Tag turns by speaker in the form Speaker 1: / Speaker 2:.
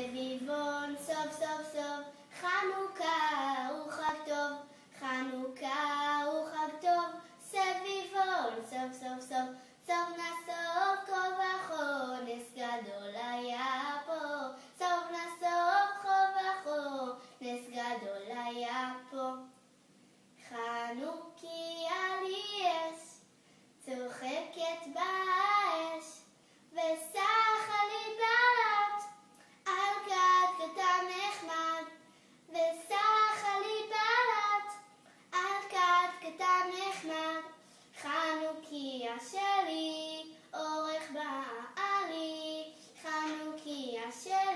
Speaker 1: סביבון סוף סוף סוף, חנוכה הוא חג טוב, חנוכה הוא חג טוב, סביבון סוף סוף סוף, סוף נסוף כה וכה, נס גדול היה פה, סוף נסוף כה וכה, נס גדול היה פה. חנוכיה לי אש, צוחקת באש, וסחה לי בלט, על כד קטן נחמד, וסחה לי בלט, על כד קטן נחמד. חנוכיה שלי, אורך בעלי, חנוכיה שלי.